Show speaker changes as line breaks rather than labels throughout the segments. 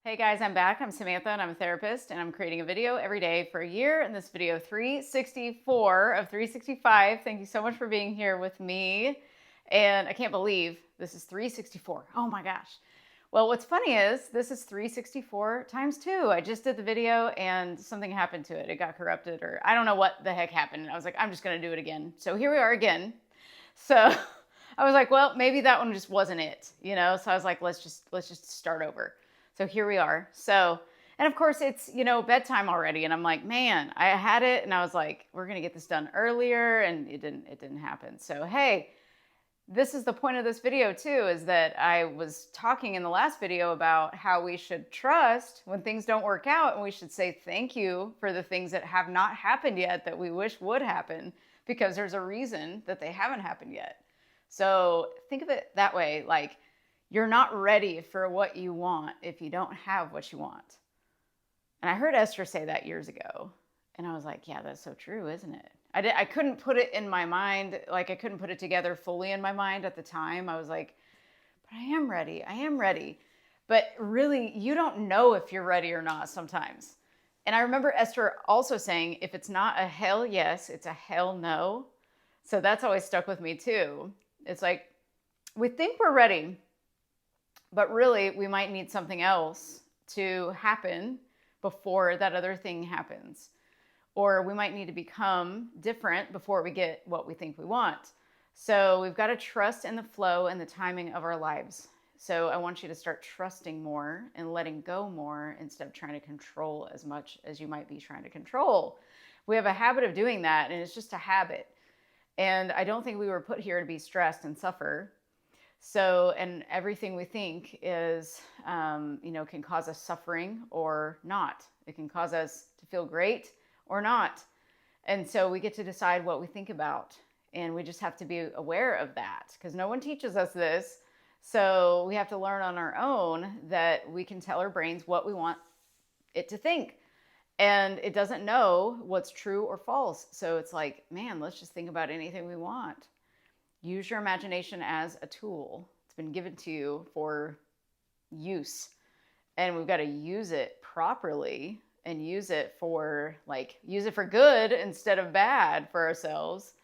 Hey guys, I'm back. I'm Samantha and I'm a therapist and I'm creating a video every day for a year. And this video 364 of 365. Thank you so much for being here with me. And I can't believe this is 364. Oh my gosh. Well, what's funny is this is 364 times 2. I just did the video and something happened to it. It got corrupted or I don't know what the heck happened. And I was like, I'm just going to do it again. So here we are again. So I was like, well, maybe that one just wasn't it, you know? So I was like, let's just start over. So here we are. So, and of course it's, bedtime already. And I'm like, man, I had it. And I was like, we're going to get this done earlier. And it didn't happen. So, hey, this is the point of this video too, is that I was talking in the last video about how we should trust when things don't work out. And we should say thank you for the things that have not happened yet that we wish would happen, because there's a reason that they haven't happened yet. So think of it that way. Like, you're not ready for what you want if you don't have what you want. And I heard Esther say that years ago. And I was like, yeah, that's so true, isn't it? I couldn't put it in my mind. Like, I couldn't put it together fully in my mind at the time. I was like, but I am ready. I am ready. But really, you don't know if you're ready or not sometimes. And I remember Esther also saying, if it's not a hell yes, it's a hell no. So that's always stuck with me too. It's like, we think we're ready, but really, we might need something else to happen before that other thing happens. Or we might need to become different before we get what we think we want. So we've got to trust in the flow and the timing of our lives. So I want you to start trusting more and letting go more instead of trying to control as much as you might be trying to control. We have a habit of doing that, and it's just a habit. And I don't think we were put here to be stressed and suffer. So, and everything we think is, can cause us suffering or not. It can cause us to feel great or not. And so we get to decide what we think about. And we just have to be aware of that, because no one teaches us this. So we have to learn on our own that we can tell our brains what we want it to think. And it doesn't know what's true or false. So it's like, man, let's just think about anything we want. Use your imagination as a tool. It's been given to you for use. And we've got to use it properly and use it for good instead of bad for ourselves.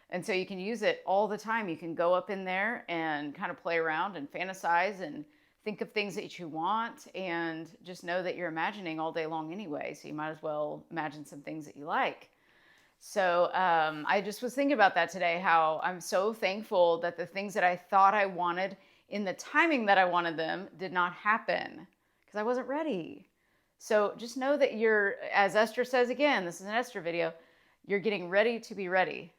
And so you can use it all the time. You can go up in there and kind of play around and fantasize and think of things that you want, and just know that you're imagining all day long anyway. So you might as well imagine some things that you like. So I just was thinking about that today, how I'm so thankful that the things that I thought I wanted in the timing that I wanted them did not happen, because I wasn't ready. So just know that you're, as Esther says again, this is an Esther video, you're getting ready to be ready.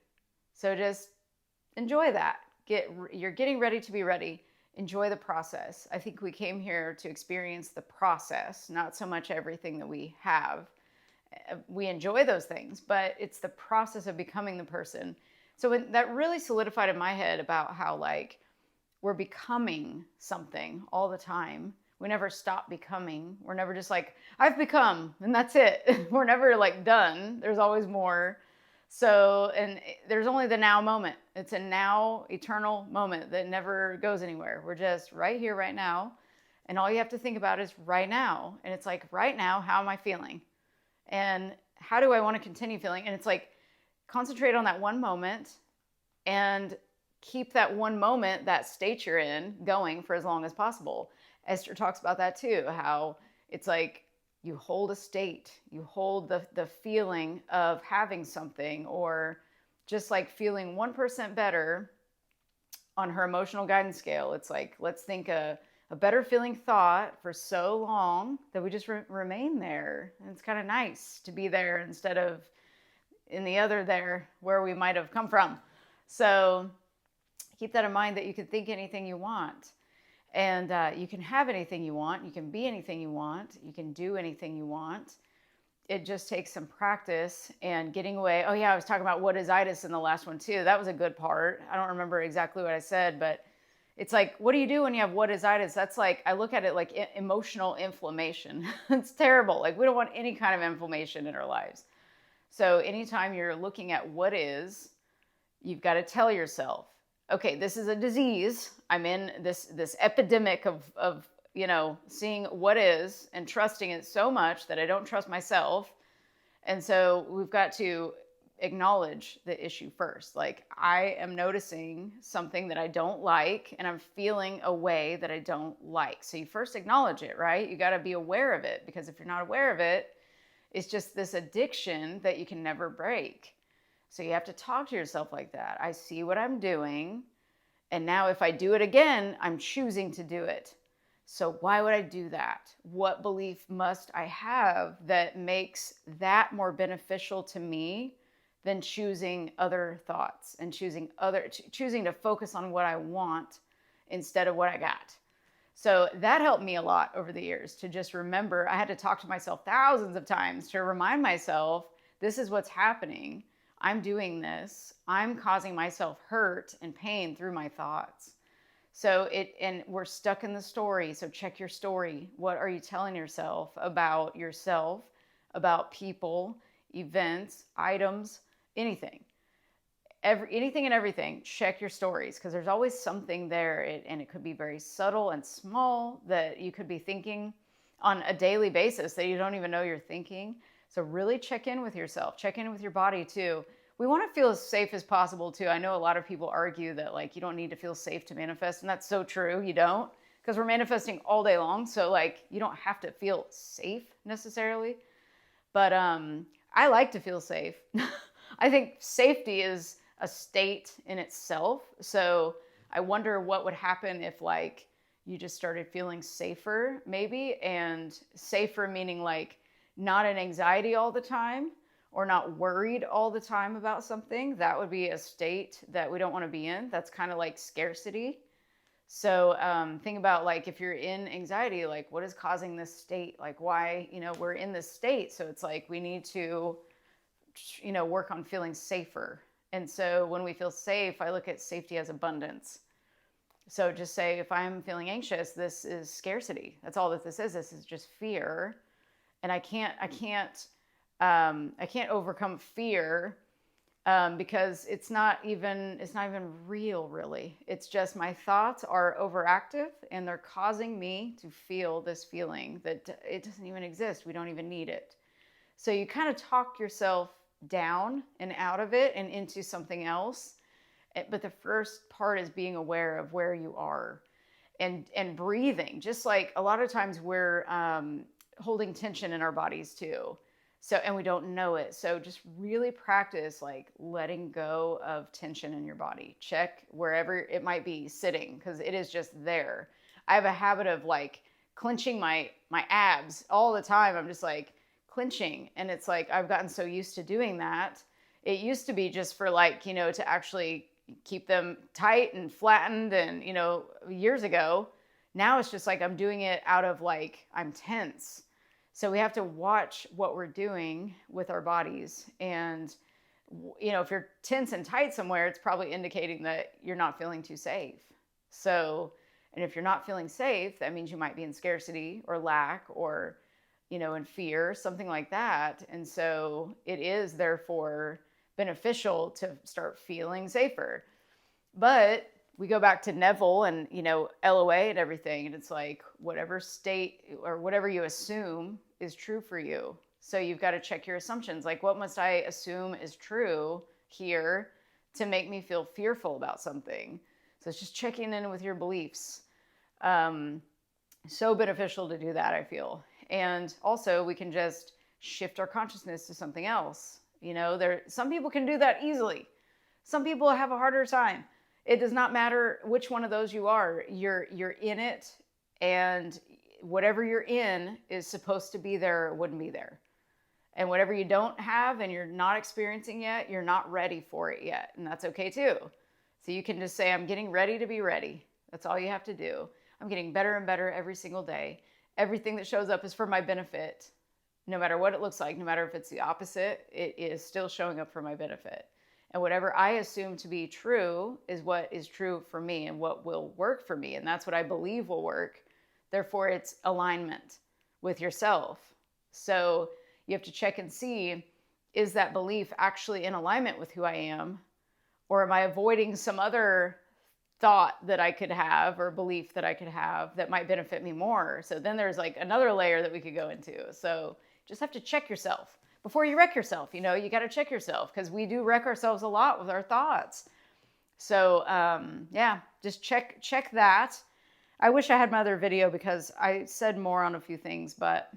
So just enjoy that. You're getting ready to be ready. Enjoy the process. I think we came here to experience the process, not so much everything that we have. We enjoy those things, but it's the process of becoming the person. So that really solidified in my head about how, like, we're becoming something all the time. We never stop becoming. We're never just like, I've become, and that's it. We're never like done. There's always more. So, and there's only the now moment. It's a now eternal moment that never goes anywhere. We're just right here, right now. And all you have to think about is right now. And it's like, right now, how am I feeling? And how do I want to continue feeling? And it's like, concentrate on that one moment and keep that one moment, that state you're in, going for as long as possible. Esther talks about that too, how it's like you hold a state, you hold the feeling of having something, or just like feeling 1% better on her emotional guidance scale. It's like, let's think a better feeling thought for so long that we just remain there. And it's kind of nice to be there instead of in the other there where we might have come from. So keep that in mind, that you can think anything you want. And you can have anything you want. You can be anything you want. You can do anything you want. It just takes some practice and getting away. Oh yeah, I was talking about what is itis in the last one too. That was a good part. I don't remember exactly what I said, but it's like, what do you do when you have what is itis? That's like, I look at it like emotional inflammation. It's terrible. Like, we don't want any kind of inflammation in our lives. So anytime you're looking at what is, you've got to tell yourself, okay, this is a disease. I'm in this epidemic of seeing what is and trusting it so much that I don't trust myself. And so we've got to acknowledge the issue first. Like, I am noticing something that I don't like, and I'm feeling a way that I don't like. So you first acknowledge it, right? You got to be aware of it, because if you're not aware of it, it's just this addiction that you can never break. So you have to talk to yourself like that. I see what I'm doing, and now if I do it again, I'm choosing to do it. So why would I do that? What belief must I have that makes that more beneficial to me than choosing other thoughts and choosing to focus on what I want instead of what I got? So that helped me a lot over the years, to just remember. I had to talk to myself thousands of times to remind myself, this is what's happening. I'm doing this. I'm causing myself hurt and pain through my thoughts. And we're stuck in the story. So check your story. What are you telling yourself, about people, events, items, anything? Anything and everything. Check your stories, because there's always something there. And it could be very subtle and small that you could be thinking on a daily basis that you don't even know you're thinking. So really check in with yourself. Check in with your body too. We want to feel as safe as possible too. I know a lot of people argue that, like, you don't need to feel safe to manifest, and that's so true. You don't, because we're manifesting all day long. So, like, you don't have to feel safe necessarily. But I like to feel safe. I think safety is a state in itself. So I wonder what would happen if, like, you just started feeling safer, maybe. And safer meaning, like, not in anxiety all the time, or not worried all the time about something. That would be a state that we don't want to be in. That's kind of like scarcity. So think about, like, if you're in anxiety, like, what is causing this state? Like, why, we're in this state. So it's like, we need to, work on feeling safer. And so when we feel safe, I look at safety as abundance. So just say, if I'm feeling anxious, this is scarcity. That's all that this is. This is just fear. And I can't overcome fear because it's not even real, really. It's just my thoughts are overactive, and they're causing me to feel this feeling that it doesn't even exist. We don't even need it. So you kind of talk yourself down and out of it and into something else. But the first part is being aware of where you are, and breathing. Just like a lot of times we're holding tension in our bodies too. So, and we don't know it. So just really practice, like, letting go of tension in your body. Check wherever it might be sitting, because it is just there. I have a habit of, like, clenching my abs all the time. I'm just like clenching. And it's like, I've gotten so used to doing that. It used to be just for, like, to actually keep them tight and flattened, and, years ago. Now it's just like, I'm doing it out of, like, I'm tense. So we have to watch what we're doing with our bodies. And, if you're tense and tight somewhere, it's probably indicating that you're not feeling too safe. So, and if you're not feeling safe, that means you might be in scarcity or lack, or, in fear, something like that. And so it is therefore beneficial to start feeling safer. But we go back to Neville and, LOA and everything. And it's like, whatever state or whatever you assume is true for you. So you've got to check your assumptions. Like, what must I assume is true here to make me feel fearful about something? So it's just checking in with your beliefs. So beneficial to do that, I feel. And also we can just shift our consciousness to something else. Some people can do that easily. Some people have a harder time. It does not matter which one of those you are. You're in it, and whatever you're in is supposed to be there or wouldn't be there. And whatever you don't have and you're not experiencing yet, you're not ready for it yet. And that's okay too. So you can just say, I'm getting ready to be ready. That's all you have to do. I'm getting better and better every single day. Everything that shows up is for my benefit. No matter what it looks like, no matter if it's the opposite, it is still showing up for my benefit. And whatever I assume to be true is what is true for me and what will work for me. And that's what I believe will work. Therefore, it's alignment with yourself. So you have to check and see, is that belief actually in alignment with who I am? Or am I avoiding some other thought that I could have or belief that I could have that might benefit me more. So then there's like another layer that we could go into. So just have to check yourself before you wreck yourself. You know, you got to check yourself, because we do wreck ourselves a lot with our thoughts. So yeah, just check that. I wish I had my other video because I said more on a few things, but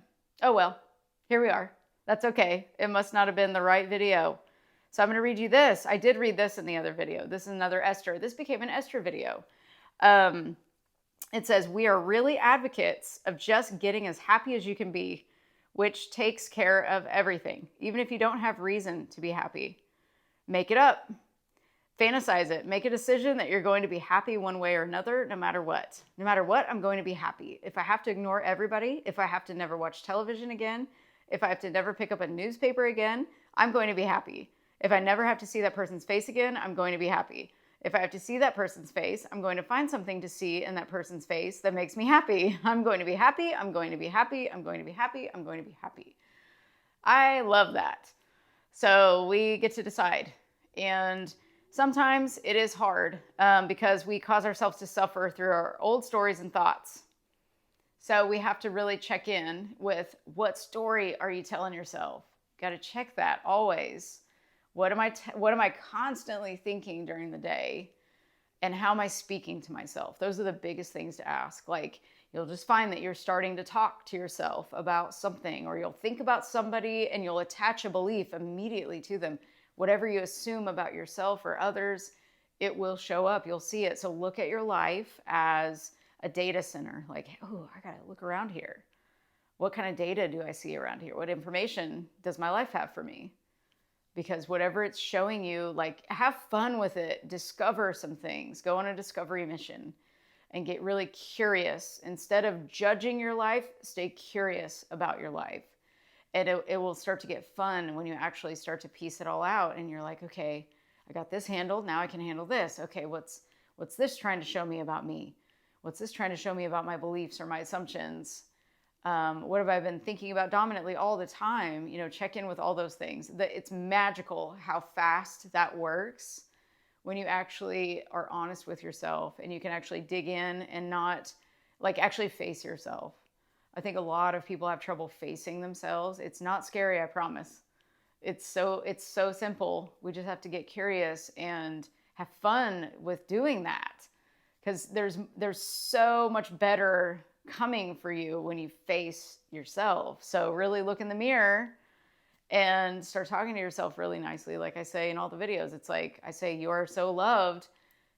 oh well, here we are. That's okay. It must not have been the right video. So I'm going to read you this. I did read this in the other video. This is another Esther. This became an Esther video. It says, we are really advocates of just getting as happy as you can be, which takes care of everything. Even if you don't have reason to be happy, make it up. Fantasize it. Make a decision that you're going to be happy one way or another, no matter what. No matter what, I'm going to be happy. If I have to ignore everybody, if I have to never watch television again, if I have to never pick up a newspaper again, I'm going to be happy. If I never have to see that person's face again, I'm going to be happy. If I have to see that person's face, I'm going to find something to see in that person's face that makes me happy. I'm going to be happy. I'm going to be happy. I'm going to be happy. I'm going to be happy. I love that. So we get to decide. And sometimes it is hard because we cause ourselves to suffer through our old stories and thoughts. So we have to really check in with, what story are you telling yourself? Got to check that always. What am I constantly thinking during the day? And how am I speaking to myself? Those are the biggest things to ask. Like, you'll just find that you're starting to talk to yourself about something, or you'll think about somebody and you'll attach a belief immediately to them. Whatever you assume about yourself or others, it will show up. You'll see it. So look at your life as a data center. Like, oh, I got to look around here. What kind of data do I see around here? What information does my life have for me? Because whatever it's showing you, like, have fun with it. Discover some things. Go on a discovery mission and get really curious. Instead of judging your life, stay curious about your life. And it will start to get fun when you actually start to piece it all out. And you're like, okay, I got this handled. Now I can handle this. Okay, what's this trying to show me about me? What's this trying to show me about my beliefs or my assumptions? What have I been thinking about dominantly all the time? You know, check in with all those things. It's magical how fast that works when you actually are honest with yourself and you can actually dig in and not, like, actually face yourself. I think a lot of people have trouble facing themselves. It's not scary, I promise. It's so simple. We just have to get curious and have fun with doing that, because there's so much better coming for you when you face yourself. So really look in the mirror and start talking to yourself really nicely. Like I say in all the videos, it's like I say, you are so loved.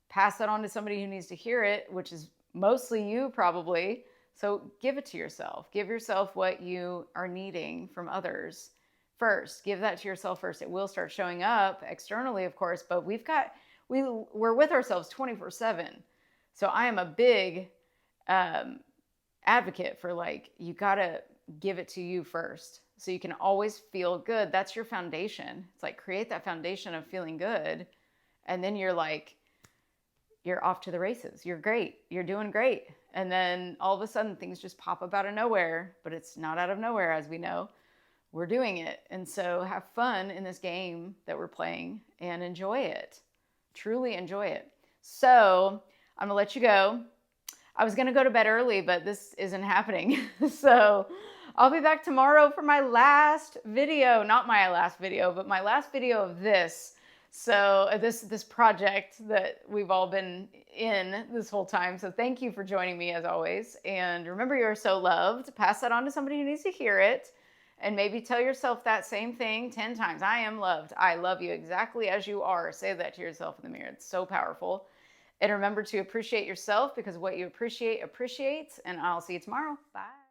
Pass that on to somebody who needs to hear it, which is mostly you probably. So give it to yourself. Give yourself what you are needing from others first. Give that to yourself first. It will start showing up externally, of course, but we're with ourselves 24/7. So I am a big advocate for, like, you got to give it to you first so you can always feel good. That's your foundation. It's like, create that foundation of feeling good. And then you're like, you're off to the races. You're great. You're doing great. And then all of a sudden things just pop up out of nowhere, but it's not out of nowhere, as we know. We're doing it. And so have fun in this game that we're playing and enjoy it. Truly enjoy it. So I'm going to let you go. I was going to go to bed early, but this isn't happening. So I'll be back tomorrow for my last video. Not my last video, but my last video of this. So this project that we've all been in this whole time. So thank you for joining me as always. And remember, you're so loved. Pass that on to somebody who needs to hear it. And maybe tell yourself that same thing 10 times. I am loved. I love you exactly as you are. Say that to yourself in the mirror. It's so powerful. And remember to appreciate yourself, because what you appreciate appreciates. And I'll see you tomorrow. Bye.